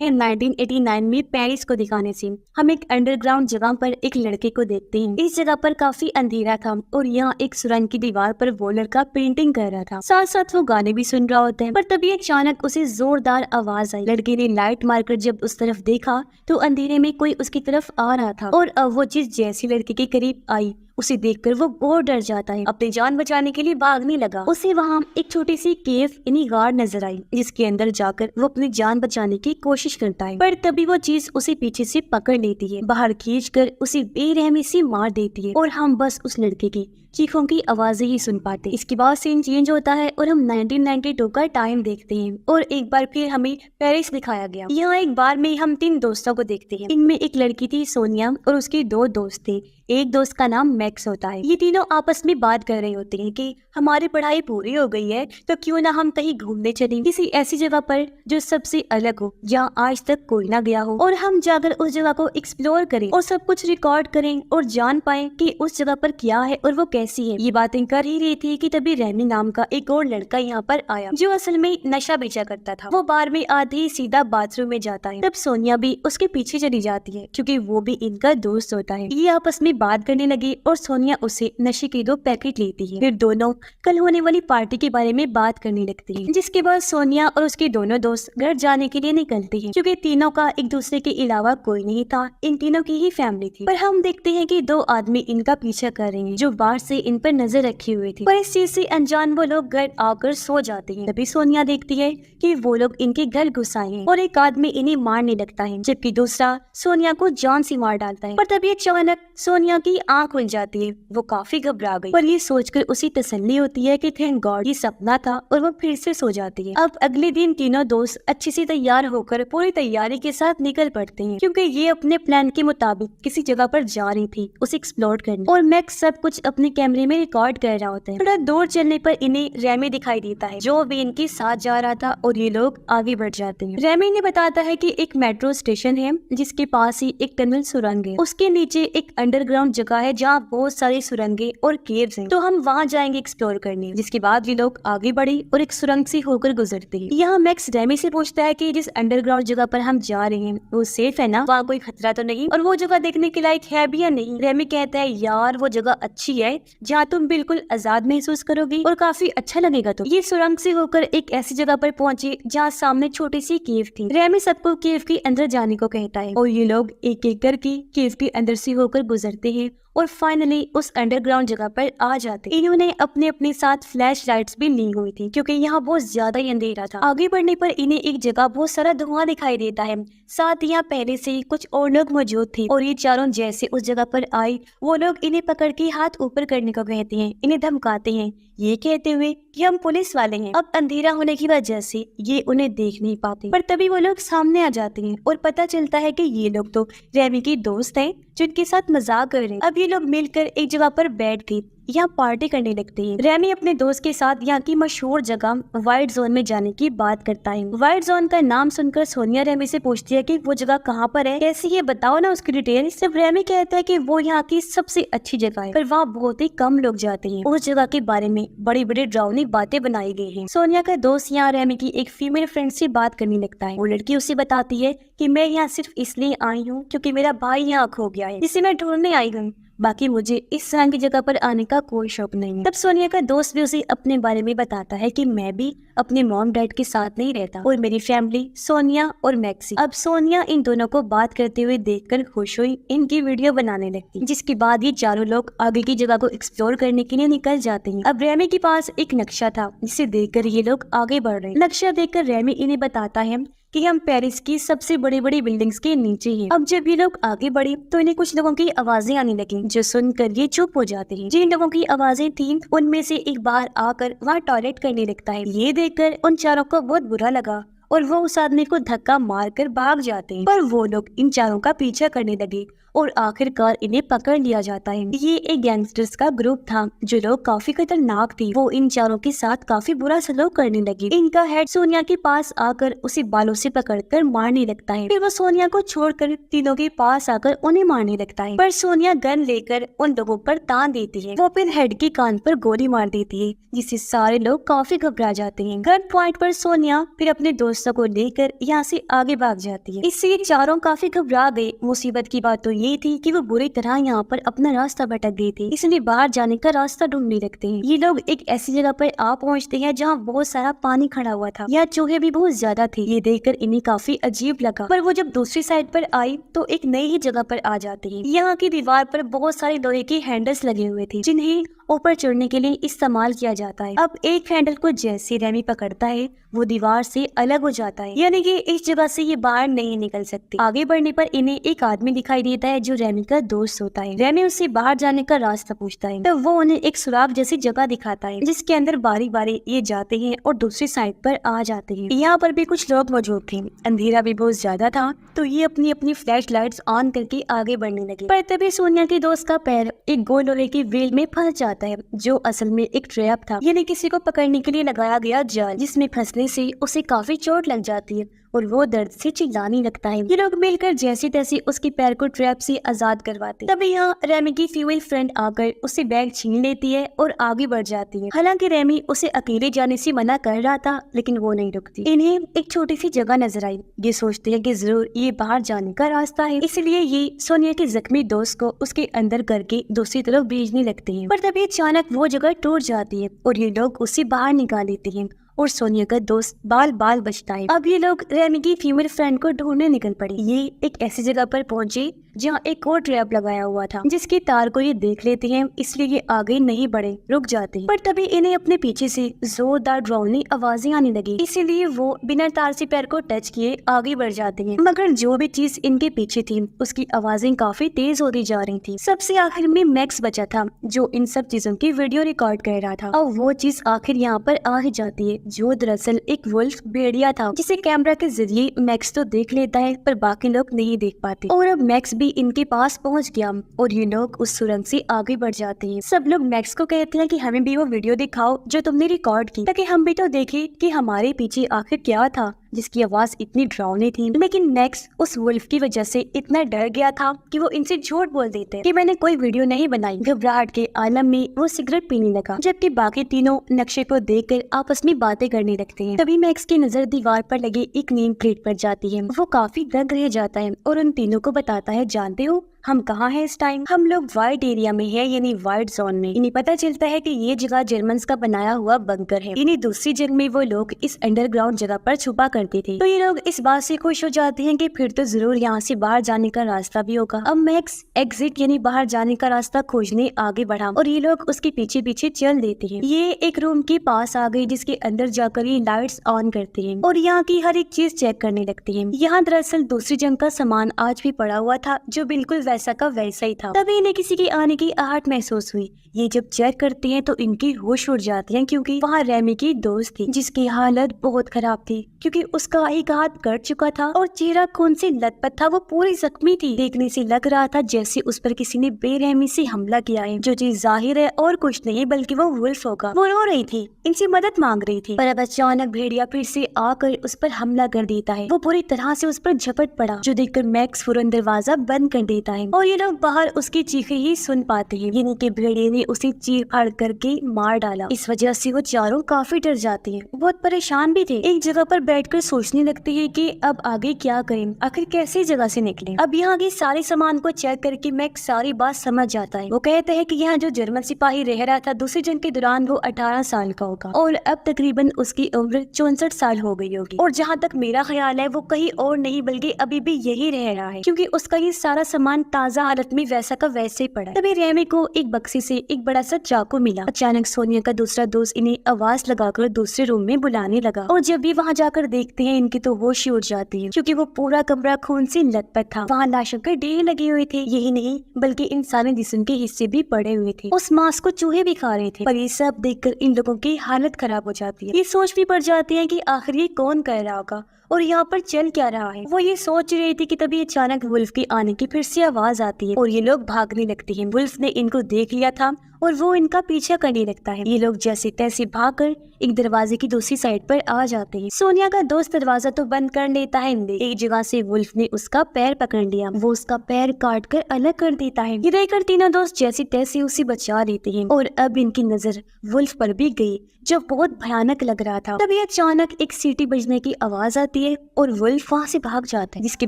है 1989 में पेरिस को दिखाने से हम एक अंडरग्राउंड जगह पर एक लड़के को देखते हैं। इस जगह पर काफी अंधेरा था और यहाँ एक सुरंग की दीवार पर वो लड़का पेंटिंग कर रहा था, साथ साथ वो गाने भी सुन रहा होता है। पर तभी अचानक उसे जोरदार आवाज आई। लड़के ने लाइट मारकर जब उस तरफ देखा तो अंधेरे में कोई उसकी तरफ आ रहा था और अब वो चीज जैसी लड़के के करीब आई उसे देखकर वो बहुत डर जाता है। अपनी जान बचाने के लिए भागने लगा। उसे वहाँ एक छोटी सी केव यानी गाड़ नजर आई जिसके अंदर जाकर वो अपनी जान बचाने की कोशिश करता है। पर तभी वो चीज उसे पीछे से पकड़ लेती है, बाहर खींचकर उसे बेरहमी से मार देती है और हम बस उस लड़के की चीखों की आवाजें ही सुन पाते। इसके बाद सीन चेंज होता है और हम 1992 का टाइम देखते हैं और एक बार फिर हमें पेरिस दिखाया गया। यहाँ एक बार में हम 3 दोस्तों को देखते हैं। इनमें एक लड़की थी सोनिया और उसके 2 दोस्त थे। एक दोस्त का नाम मैक्स होता है। ये तीनों आपस में बात कर रहे होते हैं कि हमारी पढ़ाई पूरी हो गई है तो क्यों ना हम कहीं घूमने चलें, किसी ऐसी जगह पर जो सबसे अलग हो, जहाँ आज तक कोई ना गया हो, और हम जाकर उस जगह को एक्सप्लोर करें और सब कुछ रिकॉर्ड करें और जान पाएं कि उस जगह पर क्या है और वो कैसी है। ये बातें कर ही रही थी कि तभी रेमी नाम का एक और लड़का यहाँ पर आया जो असल में नशा बेचा करता था। वो बार में आते ही सीधा बाथरूम में जाता है। तब सोनिया भी उसके पीछे चली जाती है क्योंकि वो भी इनका दोस्त होता है। ये आपस में बात करने लगी और सोनिया उसे नशे के 2 पैकेट लेती है। फिर दोनों कल होने वाली पार्टी के बारे में बात करने लगती हैं। जिसके बाद सोनिया और उसके दोनों दोस्त घर जाने के लिए निकलते हैं क्योंकि तीनों का एक दूसरे के अलावा कोई नहीं था, इन तीनों की ही फैमिली थी। पर हम देखते हैं कि 2 आदमी इनका पीछा कर रहे हैं जो बाहर से इन पर नजर रखी हुई थी। पर इस चीज से अनजान वो लोग घर आकर सो जाते हैं। तभी सोनिया देखती है कि वो लोग इनके घर घुस आए हैं और एक आदमी इन्हें मारने लगता है जबकि दूसरा सोनिया को जान से मार डालता है। पर तभी अचानक सोनिया की आंख खुल जाती है। वो काफी घबरा गई पर ये सोचकर उसे तसल्ली होती है कि थैंक गॉड ये सपना था और वो फिर से सो जाती है। अब अगले दिन तीनों दोस्त अच्छे से तैयार होकर पूरी तैयारी के साथ निकल पड़ते हैं क्योंकि ये अपने प्लान के मुताबिक किसी जगह पर जा रही थी उसे एक्सप्लोर करने, और मैक्स सब कुछ अपने कैमरे में रिकॉर्ड कर रहा होता है। थोड़ा दूर चलने पर इन्हें रेमी दिखाई देता है जो भी इनके साथ जा रहा था और ये लोग आगे बढ़ जाते हैं। रेमी ने बताता है कि एक मेट्रो स्टेशन है जिसके पास ही एक टनल सुरंग है, उसके नीचे एक अंडरग्राउंड जगह है जहाँ बहुत सारी सुरंगे और केव्स हैं, तो हम वहाँ जाएंगे एक्सप्लोर करने। जिसके बाद ये लोग आगे बढ़े और एक सुरंग से होकर गुजरते हैं। यहाँ मैक्स रेमी से पूछता है कि जिस अंडरग्राउंड जगह पर हम जा रहे हैं वो सेफ है ना, वहाँ कोई खतरा तो नहीं, और वो जगह देखने के लायक है भी या नहीं। रेमी कहता है यार वो जगह अच्छी है जहाँ तुम बिल्कुल आजाद महसूस करोगी और काफी अच्छा लगेगा। तो ये सुरंग से होकर एक ऐसी जगह पर पहुंचे जहाँ सामने छोटी सी केव थी। रेमी सबको केव के अंदर जाने को कहता है और ये लोग एक एक करके केव के अंदर से होकर गुजरते हैं और फाइनली उस अंडरग्राउंड जगह पर आ जाते। इन्होंने अपने अपने साथ फ्लैश लाइट्स भी ली हुई थी क्योंकि यहाँ बहुत ज्यादा ही अंधेरा था। आगे बढ़ने पर इन्हें एक जगह बहुत सारा धुआं दिखाई देता है, साथ यहाँ पहले से ही कुछ और लोग मौजूद थे और ये चारों जैसे उस जगह पर आए वो लोग इन्हें पकड़ के हाथ ऊपर करने को कहते हैं, इन्हें धमकाते हैं ये कहते हुए कि हम पुलिस वाले हैं। अब अंधेरा होने की वजह से ये उन्हें देख नहीं पाते, पर तभी वो लोग सामने आ जाते हैं और पता चलता है कि ये लोग तो रेमी के दोस्त हैं जिनके साथ मजाक कर रहे हैं। अब ये लोग मिलकर एक जगह पर बैठ के यहाँ पार्टी करने लगते हैं। रेमी अपने दोस्त के साथ यहाँ की मशहूर जगह व्हाइट जोन में जाने की बात करता है। व्हाइट जोन का नाम सुनकर सोनिया रेमी से पूछती है कि वो जगह कहाँ पर है, कैसी है, बताओ ना उसकी डिटेल। सिर्फ रेमी कहता है कि वो यहाँ की सबसे अच्छी जगह है पर वहाँ बहुत ही कम लोग जाते हैं। उस जगह के बारे में बड़ी बड़ी डरावनी बातें बनाई गई हैं। सोनिया का दोस्त यहाँ रेमी की एक फीमेल फ्रेंड से बात करने लगता है। वो लड़की उसे बताती है कि मैं यहाँ सिर्फ इसलिए आई हूँ क्योंकि मेरा भाई यहाँ खो गया है जिसे मैं ढूंढने आई हूँ, बाकी मुझे इस तरह की जगह पर आने का कोई शौक नहीं है। तब सोनिया का दोस्त भी उसे अपने बारे में बताता है कि मैं भी अपने मॉम डैड के साथ नहीं रहता और मेरी फैमिली सोनिया और मैक्सी। अब सोनिया इन दोनों को बात करते हुए देखकर खुश हुई, इनकी वीडियो बनाने लगती। जिसके बाद ये चारों लोग आगे की जगह को एक्सप्लोर करने के लिए निकल जाते हैं। अब रेमी के पास एक नक्शा था जिसे देखकर ये लोग आगे बढ़ रहे हैं। नक्शा देखकर रेमी इन्हें बताता है कि हम पेरिस की सबसे बड़ी बड़ी बिल्डिंग्स के नीचे हैं। अब जब ये लोग आगे बढ़े तो इन्हें कुछ लोगों की आवाजें आने लगी जो सुनकर ये चुप हो जाते हैं। जिन लोगों की आवाजें थी उनमें से एक बाहर आकर वहाँ टॉयलेट करने लगता है। ये देखकर उन चारों को बहुत बुरा लगा और वो उस आदमी को धक्का मारकर भाग जाते हैं, पर वो लोग इन चारों का पीछा करने लगे और आखिरकार इन्हें पकड़ लिया जाता है। ये एक गैंगस्टर्स का ग्रुप था जो लोग काफी खतरनाक थे। वो इन चारों के साथ काफी बुरा सलूक करने लगे। इनका हेड सोनिया के पास आकर उसे बालों से पकड़कर मारने लगता है। फिर वो सोनिया को छोड़कर तीनों के पास आकर उन्हें मारने लगता है, पर सोनिया गन लेकर उन लोगों पर तान देती है। वो फिर हेड के कान पर गोली मार देती है जिससे सारे लोग काफी घबरा जाते हैं। गन पॉइंट पर सोनिया फिर अपने दोस्त दोस्तों को लेकर यहाँ से आगे भाग जाती है। इससे ये चारों काफी घबरा गए। मुसीबत की बात तो ये थी कि वो बुरी तरह यहाँ पर अपना रास्ता भटक गए थे, इसलिए बाहर जाने का रास्ता ढूंढने लगते हैं। ये लोग एक ऐसी जगह पर आ पहुँचते हैं जहाँ बहुत सारा पानी खड़ा हुआ था। यहाँ चूहे भी बहुत ज्यादा थे। ये देखकर इन्हें काफी अजीब लगा, पर वो जब दूसरी साइड पर आई तो एक नई ही जगह पर आ जाते हैं। यहाँ की दीवार पर बहुत सारे लोहे के हैंडल्स लगे हुए थे जिन्हें ऊपर चढ़ने के लिए इस्तेमाल किया जाता है। अब एक हैंडल को जैसे रेमी पकड़ता है वो दीवार से अलग हो जाता है, यानी कि इस जगह से ये बाहर नहीं निकल सकते। आगे बढ़ने पर इन्हें एक आदमी दिखाई देता है जो रेमी का दोस्त होता है। रेमी उससे बाहर जाने का रास्ता पूछता है, तो वो उन्हें एक सुराख जैसी जगह दिखाता है जिसके अंदर बारी बारी ये जाते हैं और दूसरी साइड पर आ जाते हैं। यहाँ पर भी कुछ लोग मौजूद थे। अंधेरा भी बहुत ज्यादा था तो ये अपनी अपनी फ्लैश लाइट्स ऑन करके आगे बढ़ने लगे। पर तभी सोनिया के दोस्त का पैर एक गोल लोहे की व्हील में फंस जाता है जो असल में एक ट्रैप था, यानी किसी को पकड़ने के लिए लगाया गया जाल, जिसमें फंसने से उसे काफी चोट लग जाती है और वो दर्द से चिल्लाने लगता है। ये लोग मिलकर जैसे तैसे उसके पैर को ट्रैप से आजाद करवाते। तभी यहाँ रेमी की फीमेल फ्रेंड आकर उससे बैग छीन लेती है और आगे बढ़ जाती है। हालांकि रेमी उसे अकेले जाने से मना कर रहा था लेकिन वो नहीं रुकती। इन्हें एक छोटी सी जगह नजर आई। ये सोचते हैं कि जरूर ये बाहर जाने का रास्ता है, इसलिए ये सोनिया के जख्मी दोस्त को उसके अंदर करके दूसरी तरफ भेजने लगते हैं। पर तभी अचानक वो जगह टूट जाती है और ये लोग उसे बाहर निकाल लेते हैं और सोनिया का दोस्त बाल बाल बचता है। अब ये लोग रेमी की फीमेल फ्रेंड को ढूंढने निकल पड़े। ये एक ऐसी जगह पर पहुंचे जहाँ एक और ट्रैप लगाया हुआ था जिसके तार को ये देख लेते हैं, इसलिए ये आगे नहीं बढ़े, रुक जाते हैं। पर तभी इन्हें अपने पीछे से जोरदार डरावनी आवाजें आने लगी, इसीलिए वो बिना तार से पैर को टच किए आगे बढ़ जाते हैं। मगर जो भी चीज इनके पीछे थी उसकी आवाजें काफी तेज होती जा रही थी। सबसे आखिर में मैक्स बचा था जो इन सब चीजों की वीडियो रिकॉर्ड कर रहा था। और वो चीज आखिर यहाँ पर आ ही जाती है जो दरअसल एक वुल्फ भेड़िया था, जिसे कैमरा के जरिए मैक्स तो देख लेता है पर बाकी लोग नहीं देख पाते। और अब मैक्स भी इनके पास पहुंच गया और ये लोग उस सुरंग से आगे बढ़ जाते हैं। सब लोग मैक्स को कहते हैं कि हमें भी वो वीडियो दिखाओ जो तुमने रिकॉर्ड की, ताकि हम भी तो देखें कि हमारे पीछे आखिर क्या था जिसकी आवाज इतनी डरावनी थी। लेकिन मैक्स उस वुल्फ की वजह से इतना डर गया था कि वो इनसे झूठ बोल देते कि मैंने कोई वीडियो नहीं बनाई। घबराहट के आलम में वो सिगरेट पीने लगा, जबकि बाकी तीनों नक्शे को देखकर आपस में बातें करने लगते हैं। तभी मैक्स की नजर दीवार पर लगे एक नेम प्लेट पर जाती है। वो काफी दंग रह जाता है और उन तीनों को बताता है, जानते हो हम कहाँ हैं इस टाइम? हम लोग वाइट एरिया में है, यानी वाइट जोन में। इन्हें पता चलता है कि ये जगह जर्मन्स का बनाया हुआ बंकर है। इन्हें दूसरी जंग में वो लोग इस अंडरग्राउंड जगह पर छुपा करते थे। तो ये लोग इस बात से खुश हो जाते हैं कि फिर तो जरूर यहाँ से बाहर जाने का रास्ता भी होगा। अब मैक्स एग्जिट यानी बाहर जाने का रास्ता खोजने आगे बढ़ा और ये लोग उसके पीछे पीछे चल देते हैं। ये एक रूम के पास आ गई जिसके अंदर जाकर ये लाइट्स ऑन करते हैं और यहाँ की हर एक चीज चेक करने लगते हैं। यहाँ दरअसल दूसरी जंग का सामान आज भी पड़ा हुआ था जो बिल्कुल वैसा का वैसा ही था। तभी इन्हें किसी के आने की आहट महसूस हुई। ये जब चेक करते हैं तो इनकी होश उड़ जाती है क्योंकि वहाँ रेमी की दोस्त थी जिसकी हालत बहुत खराब थी क्योंकि उसका एक हाथ कट चुका था और चेहरा खून से लथपथ था। वो पूरी जख्मी थी। देखने से लग रहा था जैसे उस पर किसी ने बेरहमी से हमला किया है। जो चीज जाहिर है और कुछ नहीं बल्कि वो वुल्फ होगा। वो रो रही थी, इनसे मदद मांग रही थी, पर अब अचानक भेड़िया फिर से आकर उस पर हमला कर देता है। वो पूरी तरह से उस पर झपट पड़ा जो देखकर मैक्स फौरन दरवाजा बंद कर देता है और ये लोग बाहर उसकी चीखें ही सुन पाते हैं। यानी कि भेड़िए ने उसे चीर फाड़ करके मार डाला। इस वजह से वो चारों काफी डर जाते हैं, बहुत परेशान भी थे। एक जगह पर बैठकर सोचने लगते हैं कि अब आगे क्या करें, आखिर कैसे जगह से निकलें। अब यहाँ के सारे सामान को चेक करके मैक्स सारी बात समझ जाता है। वो कहते हैं कि यहाँ जो जर्मन सिपाही रह रहा था दूसरी जंग के दौरान वो 18 साल का होगा और अब तकरीबन उसकी उम्र 64 साल हो गई होगी। और जहाँ तक मेरा ख्याल है वो कहीं और नहीं बल्कि अभी भी यही रह रहा है क्योंकि उसका ये सारा सामान ताजा हालत में वैसा का वैसे ही पड़ा। तभी रेमी को एक बक्से से एक बड़ा सा चाकू मिला। अचानक सोनिया का दूसरा दोस्त इन्हें आवाज लगाकर दूसरे रूम में बुलाने लगा और जब भी वहाँ जाकर देखते हैं इनकी तो होश ही उड़ जाती है क्योंकि वो पूरा कमरा खून से लथपथ था। वहाँ लाशों के ढेर लगे हुए थे। यही नहीं बल्कि इंसानी जिस्म के हिस्से भी पड़े हुए थे। उस मांस को चूहे भी खा रहे थे। पर ये सब देखकर इन लोगों की हालत खराब हो जाती है। ये सोच भी पड़ जाती है कि आखिर ये कौन कर रहा होगा और यहाँ पर चल क्या रहा है। वो ये सोच रही थी कि तभी अचानक वुल्फ की आने की फिर से आवाज आती है और ये लोग भागने लगते हैं। वुल्फ ने इनको देख लिया था और वो इनका पीछा करने लगता है। ये लोग जैसे तैसे भागकर एक दरवाजे की दूसरी साइड पर आ जाते हैं। सोनिया का दोस्त दरवाजा तो बंद कर लेता है। एक जगह से वुल्फ ने उसका पैर पकड़ लिया। वो उसका पैर काट कर अलग कर देता है। ये देखकर तीनों दोस्त जैसे तैसे उसे बचा लेते हैं और अब इनकी नजर वुल्फ पर भी गई जो बहुत भयानक लग रहा था। तभी अचानक एक सीटी बजने की आवाज आती है और वुल्फ वहाँ से भाग जाता है, जिसके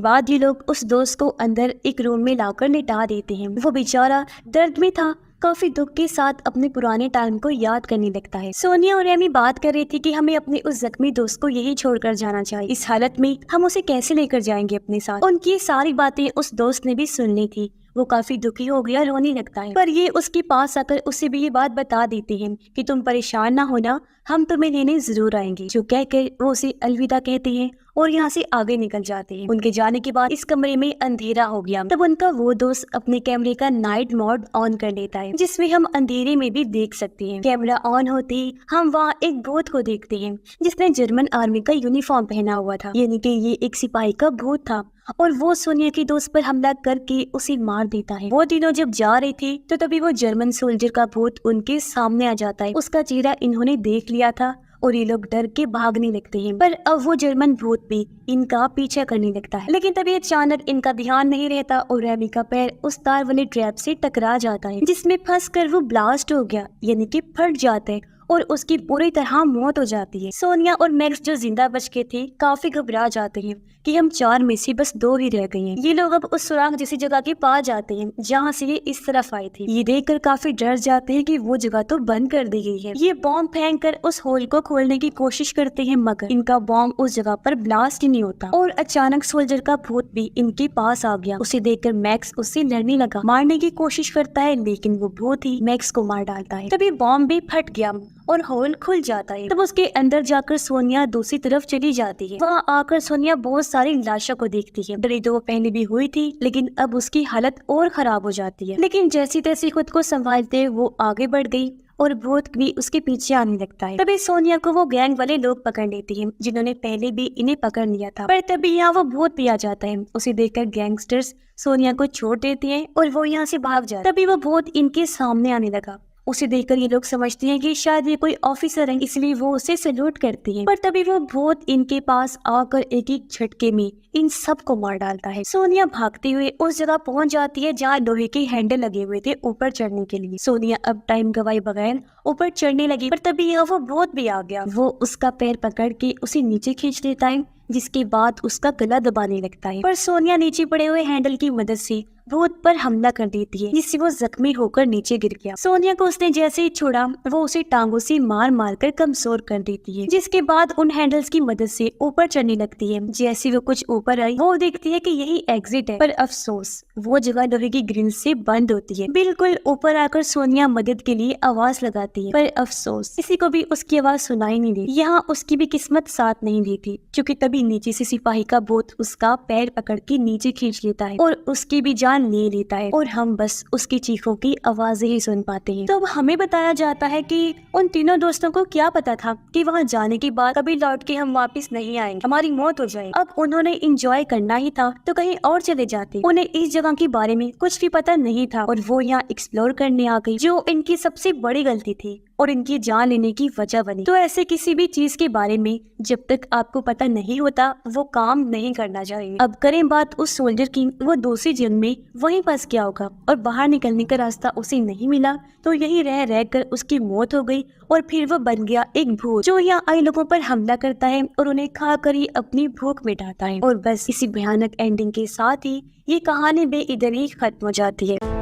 बाद ये लोग उस दोस्त को अंदर एक रूम में लाकर लिटा देते हैं। वो बेचारा दर्द में था, काफी दुख के साथ अपने पुराने टाइम को याद करने लगता है। सोनिया और एमी बात कर रही थी कि हमें अपने उस जख्मी दोस्त को यही छोड़कर जाना चाहिए। इस हालत में हम उसे कैसे लेकर जाएंगे अपने साथ। उनकी ये सारी बातें उस दोस्त ने भी सुन ली थी। वो काफी दुखी हो गया, रोने लगता है, पर ये उसके पास आकर उससे भी ये बात बता देती है कि तुम परेशान ना होना, हम तुम्हें लेने जरूर आएंगे। जो कहकर वो उसे अलविदा कहते हैं और यहाँ से आगे निकल जाते हैं। उनके जाने के बाद इस कमरे में अंधेरा हो गया। तब उनका वो दोस्त अपने कैमरे का नाइट मोड ऑन कर लेता है, जिसमें हम अंधेरे में भी देख सकते हैं। कैमरा ऑन होते ही हम वहाँ एक भूत को देखते हैं, जिसने जर्मन आर्मी का यूनिफॉर्म पहना हुआ था, यानी कि ये एक सिपाही का भूत था। और वो सोनिया के दोस्त पर हमला करके उसे मार देता है। वो तीनों जब जा रही थी तो तभी वो जर्मन सोल्जर का भूत उनके सामने आ जाता है। उसका चेहरा इन्होंने देख लिया था और ये लोग डर के भागने लगते हैं, पर अब वो जर्मन भूत भी इनका पीछा करने लगता है। लेकिन तभी अचानक इनका ध्यान नहीं रहता और रेमी का पैर उस तार वाले ट्रैप से टकरा जाता है, जिसमें फंसकर वो ब्लास्ट हो गया, यानी कि फट जाता है और उसकी पूरी तरह मौत हो जाती है। सोनिया और मैक्स जो जिंदा बच के थे काफी घबरा जाते हैं कि हम 4 में से बस 2 ही रह गए हैं। ये लोग अब उस सुराग जैसी जगह के पास जाते हैं जहाँ से ये इस तरफ आए थे। ये देखकर काफी डर जाते हैं कि वो जगह तो बंद कर दी गई है। ये बॉम्ब फेंक कर उस होल को खोलने की कोशिश करते हैं, मगर इनका बॉम्ब उस जगह पर ब्लास्ट ही नहीं होता। और अचानक सोल्जर का भूत भी इनके पास आ गया। उसे देखकर मैक्स उससे लड़ने लगा, मारने की कोशिश करता है, लेकिन वो भूत ही मैक्स को मार डालता है। तभी बॉम्ब भी फट गया और होल खुल जाता है। तब उसके अंदर जाकर सोनिया दूसरी तरफ चली जाती है। वहाँ आकर सोनिया बहुत सारी लाशों को देखती है। डरी तो वो पहले भी हुई थी, लेकिन अब उसकी हालत और खराब हो जाती है। लेकिन जैसी तैसी खुद को संभालते वो आगे बढ़ गई और भूत भी उसके पीछे आने लगता है। तभी सोनिया को वो गैंग वाले लोग पकड़ लेते हैं, जिन्होंने पहले भी इन्हें पकड़ लिया था। पर तभी यहाँ वो भूत भी आ जाता है। उसे देखकर गैंगस्टर्स सोनिया को छोड़ देते हैं और वो यहाँ से भाग जाता है। तभी वो भूत इनके सामने आने लगा। उसे देखकर ये लोग समझते हैं कि शायद ये कोई ऑफिसर है, इसलिए वो उसे सैल्यूट करते हैं। पर तभी वो भूत इनके पास आकर एक एक झटके में इन सब को मार डालता है। सोनिया भागते हुए उस जगह पहुंच जाती है जहाँ लोहे के हैंडल लगे हुए थे ऊपर चढ़ने के लिए। सोनिया अब टाइम गवाए बगैर ऊपर चढ़ने लगी, पर तभी यह वो भूत भी आ गया। वो उसका पैर पकड़ के उसे नीचे खींच देता है, जिसके बाद उसका गला दबाने लगता है। पर सोनिया नीचे पड़े हुए हैंडल की मदद से भूत पर हमला कर देती है, जिससे वो जख्मी होकर नीचे गिर गया। सोनिया को उसने जैसे ही छोड़ा वो उसे टांगों से मार मार कर कमजोर कर देती है, जिसके बाद उन हैंडल्स की मदद से ऊपर चढ़ने लगती है। जैसे वो कुछ ऊपर आई वो देखती है कि यही एग्जिट है, पर अफसोस वो जगह लोहे की ग्रिल से बंद होती है। बिल्कुल ऊपर आकर सोनिया मदद के लिए आवाज लगाती है, पर अफसोस किसी को भी उसकी आवाज सुनाई नहीं दी। यहाँ उसकी भी किस्मत साथ नहीं देती, क्योंकि तभी नीचे से सिपाही का भूत उसका पैर पकड़ के नीचे खींच लेता है और उसकी भी जान ले लेता है, और हम बस उसकी चीखों की आवाजें ही सुन पाते हैं। तो अब हमें बताया जाता है कि उन तीनों दोस्तों को क्या पता था कि वहाँ जाने के बाद कभी लौट के हम वापस नहीं आएंगे, हमारी मौत हो जाए। अब उन्होंने इंजॉय करना ही था तो कहीं और चले जाते। उन्हें इस जगह के बारे में कुछ भी पता नहीं था और वो यहाँ एक्सप्लोर करने आ गई, जो इनकी सबसे बड़ी गलती थी और इनकी जान लेने की वजह बनी। तो ऐसे किसी भी चीज के बारे में जब तक आपको पता नहीं होता वो काम नहीं करना चाहिए। अब करें बात उस सोल्जर की, वो दूसरी जंग में वहीं फंस गया होगा और बाहर निकलने का रास्ता उसे नहीं मिला, तो यही रह कर उसकी मौत हो गई और फिर वो बन गया एक भूत, जो यहाँ आई लोगों पर हमला करता है और उन्हें खा कर ही अपनी भूख मिटाता है। और बस इसी भयानक एंडिंग के साथ ही ये कहानी भी इधर ही खत्म हो जाती है।